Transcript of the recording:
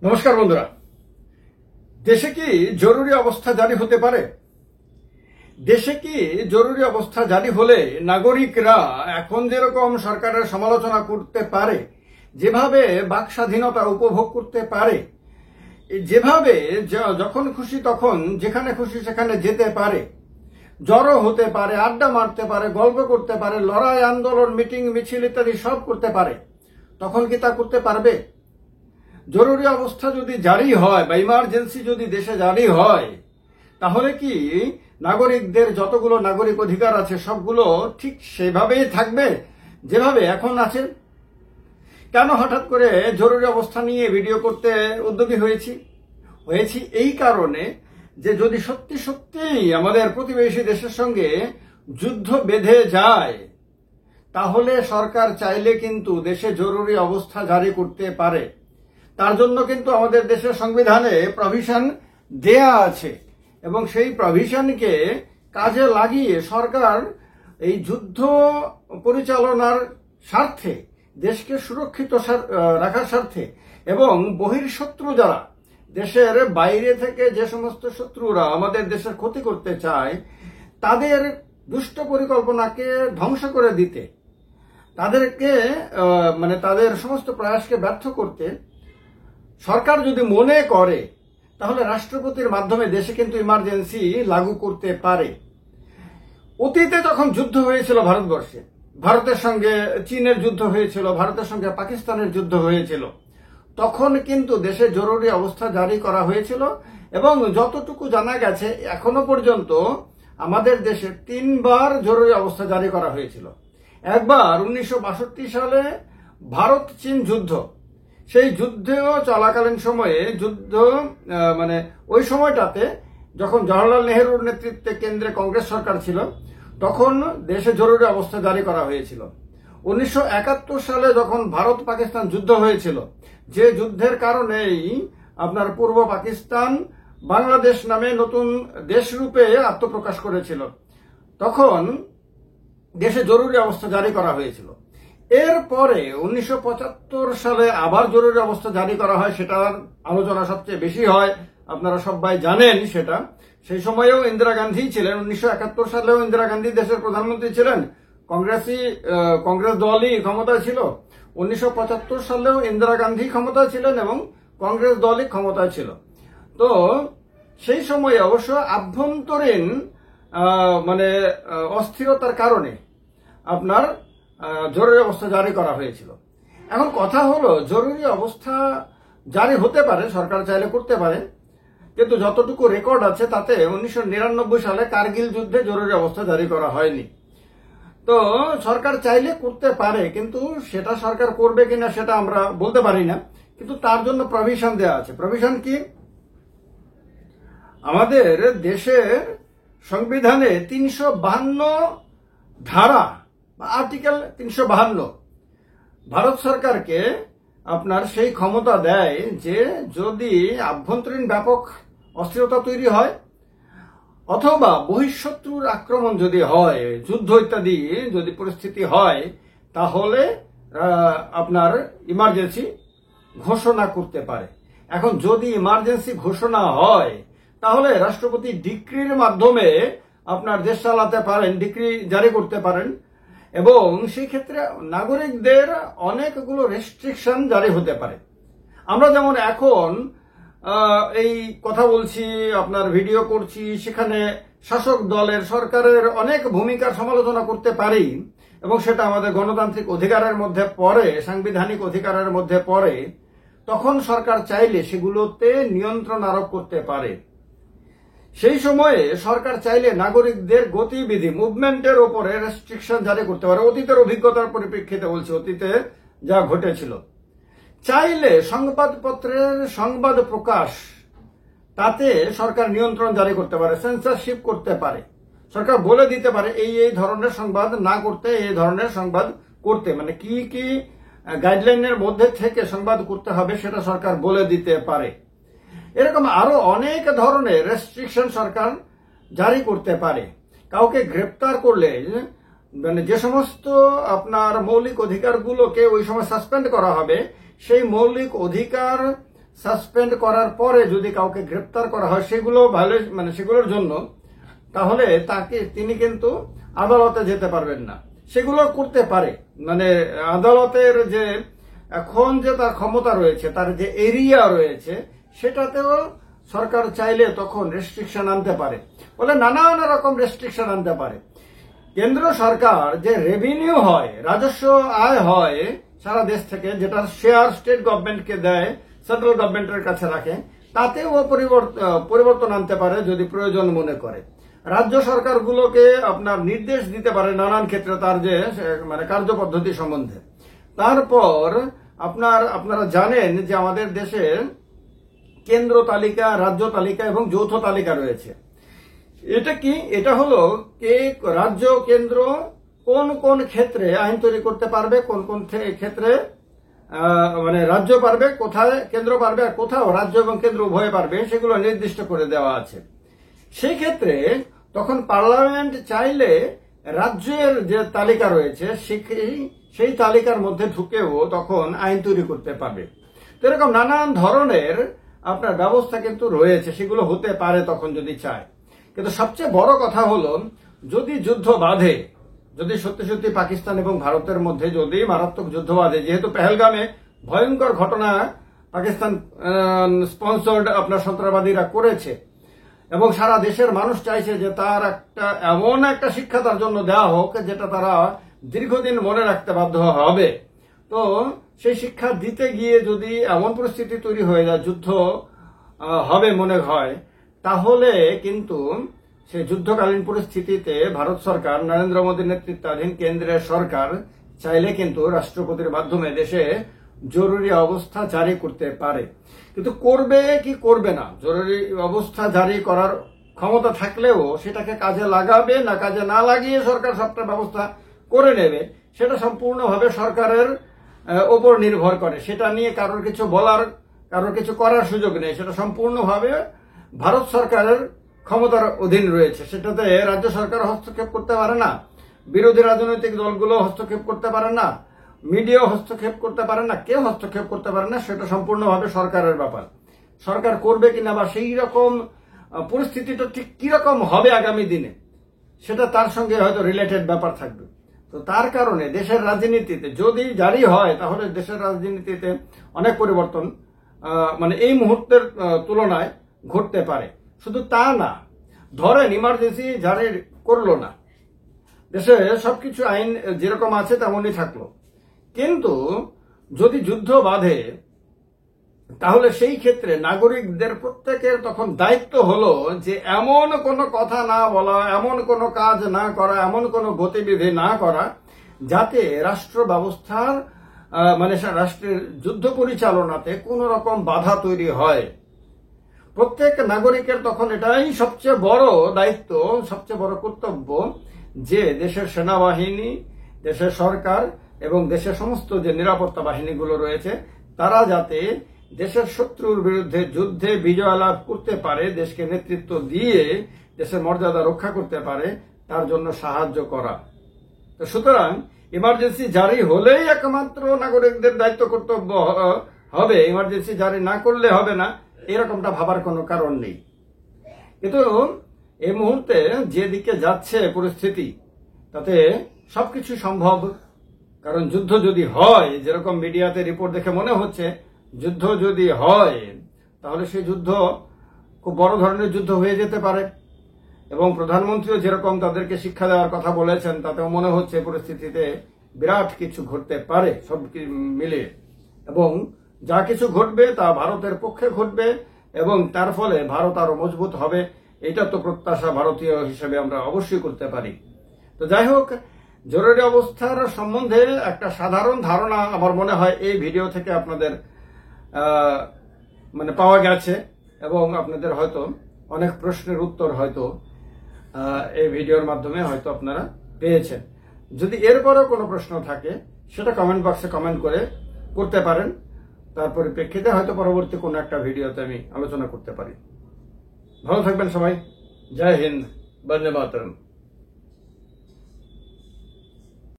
নমস্কার বন্ধুরা। দেশে কি জরুরি অবস্থা জারি হতে পারে? দেশে কি জরুরি অবস্থা জারি হলে নাগরিকরা এখন যেরকম সরকারের সমালোচনা করতে পারে, যেভাবে বাক স্বাধীনতা উপভোগ করতে পারে, যেভাবে যখন খুশি তখন যেখানে খুশি সেখানে যেতে পারে, জড়ো হতে পারে, আড্ডা মারতে পারে, গল্প করতে পারে, লড়াই আন্দোলন মিটিং মিছিল ইত্যাদি সব করতে পারে, তখন কি তা করতে পারবে? জরুরি অবস্থা যদি জারি হয় বা ইমার্জেন্সি যদি দেশে জারি হয়, তাহলে কি নাগরিকদের যতগুলো নাগরিক অধিকার আছে সবগুলো ঠিক সেভাবেই থাকবে যেভাবে এখন আছে? কেন হঠাৎ করে জরুরি অবস্থা নিয়ে ভিডিও করতে উদ্যোগী হয়েছি এই কারণে যে যদি সত্যি সত্যিই আমাদের প্রতিবেশী দেশের সঙ্গে যুদ্ধ বেঁধে যায়, তাহলে সরকার চাইলে কিন্তু দেশে জরুরি অবস্থা জারি করতে পারে। তার জন্য কিন্তু আমাদের দেশের সংবিধানে প্রভিশন দেয়া আছে এবং সেই প্রভিশনকে কাজে লাগিয়ে সরকার এই যুদ্ধ পরিচালনার স্বার্থে, দেশকে সুরক্ষিত রাখার স্বার্থে এবং বহির্শত্রু যারা, দেশের বাইরে থেকে যে সমস্ত শত্রুরা আমাদের দেশের ক্ষতি করতে চায়, তাদের দুষ্ট পরিকল্পনাকে ধ্বংস করে দিতে, তাদেরকে তাদের সমস্ত প্রয়াসকে ব্যর্থ করতে সরকার যদি মনে করে, তাহলে রাষ্ট্রপতির মাধ্যমে দেশে কিন্তু ইমার্জেন্সি লাগু করতে পারে। অতীতে যখন যুদ্ধ হয়েছিল ভারতবর্ষে, ভারতের সঙ্গে চীনের যুদ্ধ হয়েছিল, ভারতের সঙ্গে পাকিস্তানের যুদ্ধ হয়েছিল, তখন কিন্তু দেশে জরুরি অবস্থা জারি করা হয়েছিল এবং যতটুকু জানা গেছে এখনো পর্যন্ত আমাদের দেশে 3 বার জরুরি অবস্থা জারি করা হয়েছিল। একবার 1962 সালে ভারত চীন যুদ্ধ, সেই যুদ্ধেও চলাকালীন সময়ে ওই সময়টাতে যখন জওহরলাল নেহরুর নেতৃত্বে কেন্দ্রে কংগ্রেস সরকার ছিল, তখন দেশে জরুরি অবস্থা জারি করা হয়েছিল। 1971 সালে যখন ভারত পাকিস্তান যুদ্ধ হয়েছিল, যে যুদ্ধের কারণেই আপনার পূর্ব পাকিস্তান বাংলাদেশ নামে নতুন দেশরূপে আত্মপ্রকাশ করেছিল, তখন দেশে জরুরি অবস্থা জারি করা হয়েছিল। এরপরে 1975 সালে আবার জরুরি অবস্থা জারি করা হয়, সেটার আলোচনা সবচেয়ে বেশি হয়, আপনারা সবাই জানেন সেটা। সেই সময়েও ইন্দিরা গান্ধী ছিলেন, 1971 সালেও ইন্দিরা গান্ধী দেশের প্রধানমন্ত্রী ছিলেন, কংগ্রেস দলই ক্ষমতায় ছিল। 1975 সালেও ইন্দিরা গান্ধী ক্ষমতায় ছিলেন এবং কংগ্রেস দলই ক্ষমতায় ছিল। তো সেই সময়ে অবশ্য আভ্যন্তরীণ অস্থিরতার কারণে আপনার জরুরি অবস্থা জারি করা হয়েছিল। এখন কথা হলো, জরুরি অবস্থা জারি হতে পারে, সরকার চাইলে করতে পারে, কিন্তু যতটুকু রেকর্ড আছে তাতে 1999 সালে কার্গিল যুদ্ধে জরুরি অবস্থা জারি করা হয়নি। তো সরকার চাইলে করতে পারে, কিন্তু সেটা সরকার করবে কিনা সেটা আমরা বলতে পারি না, কিন্তু তার জন্য প্রভিশন দেওয়া আছে। প্রভিশন কি? আমাদের দেশের সংবিধানে 352 ধারা, আর্টিকেল 352 ভারত সরকারকে আপনার সেই ক্ষমতা দেয় যে যদি আভ্যন্তরীণ ব্যাপক অস্থিরতা তৈরি হয় অথবা বহিঃশত্রুর আক্রমণ যদি হয়, যুদ্ধ ইত্যাদি যদি পরিস্থিতি হয়, তাহলে আপনার ইমার্জেন্সি ঘোষণা করতে পারে। এখন যদি ইমার্জেন্সি ঘোষণা হয়, তাহলে রাষ্ট্রপতি ডিক্রির মাধ্যমে আপনার দেশ চালাতে পারেন, ডিক্রি জারি করতে পারেন এবং সেই ক্ষেত্রে নাগরিকদের অনেকগুলো রেস্ট্রিকশন জারি হতে পারে। আমরা যেমন এখন এই কথা বলছি, আপনার ভিডিও করছি, সেখানে শাসক দলের, সরকারের অনেক ভূমিকার সমালোচনা করতে পারি এবং সেটা আমাদের গণতান্ত্রিক অধিকারের মধ্যে পড়ে, সাংবিধানিক অধিকারের মধ্যে পড়ে, তখন সরকার চাইলে সেগুলোতে নিয়ন্ত্রণ আরোপ করতে পারে। সেই সময়ে সরকার চাইলে নাগরিকদের গতিবিধি, মুভমেন্টের উপরে রেস্ট্রিকশন জারি করতে পারে। অতীতের অভিজ্ঞতার পরিপ্রেক্ষিতে বলছি, অতীতে যা ঘটেছিল। চাইলে সংবাদপত্রের সংবাদ প্রকাশ, তাতে সরকার নিয়ন্ত্রণ জারি করতে পারে, সেন্সরশিপ করতে পারে। সরকার বলে দিতে পারে এই ধরনের সংবাদ না করতে, এই ধরনের সংবাদ করতে, কি কি গাইডলাইনের মধ্যে থেকে সংবাদ করতে হবে সেটা সরকার বলে দিতে পারে। এরকম আরো অনেক ধরনের রেস্ট্রিকশন সরকার জারি করতে পারে। কাউকে গ্রেপ্তার করলে যে সমস্ত আপনার মৌলিক অধিকারগুলোকে ওই সময় সাসপেন্ড করা হবে, সেই মৌলিক অধিকার সাসপেন্ড করার পরে যদি কাউকে গ্রেপ্তার করা হয় সেগুলোর জন্য, তাহলে তিনি কিন্তু আদালতে যেতে পারবেন না। সেগুলো করতে পারে, আদালতের যে এখন যে তার ক্ষমতা রয়েছে, তার যে এরিয়া রয়েছে, সেটাতেও সরকার চাইলে তখন রেস্ট্রিকশন আনতে পারে, বলে নানান রকম রেস্ট্রিকশন আনতে পারে। কেন্দ্র সরকার যে রেভিনিউ হয়, রাজস্ব আয় হয় সারা দেশ থেকে, যেটা শেয়ার স্টেট গভর্নমেন্টকে দেয়, সেন্ট্রাল গভর্নমেন্টের কাছে রাখে, তাতেও পরিবর্তন আনতে পারে যদি প্রয়োজন মনে করে। রাজ্য সরকারগুলোকে আপনার নির্দেশ দিতে পারে নানান ক্ষেত্রে তার যে কার্যপদ্ধতি সম্বন্ধে। তারপর আপনারা জানেন যে আমাদের দেশে কেন্দ্র তালিকা, রাজ্য তালিকা এবং যৌথ তালিকা রয়েছে। এটা কি? এটা হলো রাজ্য কেন্দ্র কোন কোন ক্ষেত্রে আইন তৈরি করতে পারবে, কোন কোন ক্ষেত্রে রাজ্য পারবে, কোথায় কেন্দ্র পারবে, আর কোথাও রাজ্য এবং কেন্দ্র উভয় পারবে, সেগুলো নির্দিষ্ট করে দেওয়া আছে। সেই ক্ষেত্রে তখন পার্লামেন্ট চাইলে রাজ্যের যে তালিকা রয়েছে সেই তালিকার মধ্যে ঢুকেও তখন আইন তৈরি করতে পারবে। তো এরকম নানান ধরনের আপনার ব্যবস্থা কিন্তু রয়েছে, সেগুলো হতে পারে তখন যদি চায়। কিন্তু সবচেয়ে বড় কথা হলো, যদি যুদ্ধ বাঁধে, যদি সত্যি সত্যি পাকিস্তান এবং ভারতের মধ্যে যদি মারাত্মক যুদ্ধ বাঁধে, যেহেতু পেহেলগামে ভয়ঙ্কর ঘটনা পাকিস্তান স্পন্সর্ড আপনার সন্ত্রাসবাদীরা করেছে, এবং সারা দেশের মানুষ চাইছে যে তার এমন একটা শিক্ষা তার জন্য দেওয়া হোক যেটা তারা দীর্ঘদিন মনে রাখতে বাধ্য হবে। তো সেই শিক্ষা দিতে গিয়ে যদি এমন পরিস্থিতি তৈরি হয়ে যায়, যুদ্ধ হবে মনে হয়, তাহলে কিন্তু সেই যুদ্ধকালীন পরিস্থিতিতে ভারত সরকার, নরেন্দ্র মোদীর নেতৃত্বাধীন কেন্দ্রের সরকার চাইলে কিন্তু রাষ্ট্রপতির মাধ্যমে দেশে জরুরি অবস্থা জারি করতে পারে। কিন্তু করবে কি করবে না, জরুরি অবস্থা জারি করার ক্ষমতা থাকলেও সেটাকে কাজে লাগাবে না কাজে না লাগিয়ে সরকার সবটা ব্যবস্থা করে নেবে, সেটা সম্পূর্ণভাবে সরকারের ওপর নির্ভর করে। সেটা নিয়ে কারোর কিছু বলার, কারোর কিছু করার সুযোগ নেই। সেটা সম্পূর্ণভাবে ভারত সরকারের ক্ষমতার অধীন রয়েছে। সেটাতে রাজ্য সরকার হস্তক্ষেপ করতে পারে না, বিরোধী রাজনৈতিক দলগুলো হস্তক্ষেপ করতে পারে না, মিডিয়াও হস্তক্ষেপ করতে পারে না, কেউ হস্তক্ষেপ করতে পারে না। সেটা সম্পূর্ণভাবে সরকারের ব্যাপার। সরকার করবে কিনা বা সেই রকম পরিস্থিতিটা ঠিক কিরকম হবে আগামী দিনে, সেটা তার সঙ্গে হয়তো রিলেটেড ব্যাপার থাকবে। তো তার কারণে দেশের রাজনীতিতে যদি জারি হয়, তাহলে দেশের রাজনীতিতে অনেক পরিবর্তন এই মুহূর্তের তুলনায় ঘটতে পারে। শুধু তা না, ধরেন ইমার্জেন্সি জারি করলো না, দেশে সবকিছু আইন যেরকম আছে তেমনই থাকলো, কিন্তু যদি যুদ্ধ বাঁধে, তাহলে সেই ক্ষেত্রে নাগরিকদের প্রত্যেকের তখন দায়িত্ব হলো যে এমন কোনো কথা না বলা, এমন কোনো কাজ না করা, এমন কোনো গতিবিধি না করা যাতে রাষ্ট্র ব্যবস্থার রাষ্ট্রের যুদ্ধ পরিচালনাতে কোনো রকম বাধা তৈরি হয়। প্রত্যেক নাগরিকের তখন এটাই সবচেয়ে বড় দায়িত্ব, সবচেয়ে বড় কর্তব্য যে দেশের সেনাবাহিনী, দেশের সরকার এবং দেশের সমস্ত যে নিরাপত্তা বাহিনীগুলো রয়েছে, তারা যাতে দেশের শত্রুর বিরুদ্ধে যুদ্ধে বিজয় লাভ করতে পারে, দেশকে নেতৃত্ব দিয়ে দেশের মর্যাদা রক্ষা করতে পারে, তার জন্য সাহায্য করা। তো সুতরাং ইমার্জেন্সি জারি হলেই একমাত্র নাগরিকদের দায়িত্ব কর্তব্য হবে, ইমার্জেন্সি জারি না করলে হবে না, এরকমটা ভাবার কোনো কারণ নেই। কিন্তু এই মুহূর্তে যেদিকে যাচ্ছে পরিস্থিতি, তাতে সবকিছু সম্ভব। কারণ যুদ্ধ যদি হয়, যেরকম মিডিয়াতে রিপোর্ট দেখে মনে হচ্ছে, যুদ্ধ যদি হয় তাহলে সেই যুদ্ধ খুব বড় ধরনের যুদ্ধ হয়ে যেতে পারে। এবং প্রধানমন্ত্রীও যেরকম তাদেরকে শিক্ষা দেওয়ার কথা বলেছেন, তাতেও মনে হচ্ছে পরিস্থিতিতে বিরাট কিছু ঘটতে পারে সব মিলে, এবং যা কিছু ঘটবে তা ভারতের পক্ষে ঘটবে এবং তার ফলে ভারত আরো মজবুত হবে। এটা তো প্রত্যাশা ভারতীয় হিসেবে আমরা অবশ্যই করতে পারি। তো যাই হোক, জরুরি অবস্থার সম্বন্ধে একটা সাধারণ ধারণা আমার মনে হয় এই ভিডিও থেকে আপনাদের পাওয়া গেছে, এবং আপনাদের হয়তো অনেক প্রশ্নের উত্তর হয়তো এই ভিডিওর মাধ্যমে হয়তো আপনারা পেয়েছেন। যদি এরপরেও কোনো প্রশ্ন থাকে, সেটা কমেন্ট বক্সে কমেন্ট করতে পারেন। তার পরিপ্রেক্ষিতে হয়তো পরবর্তী কোনো একটা ভিডিওতে আমি আলোচনা করতে পারি। ভালো থাকবেন সবাই। জয় হিন্দ, বন্দে মাতরম।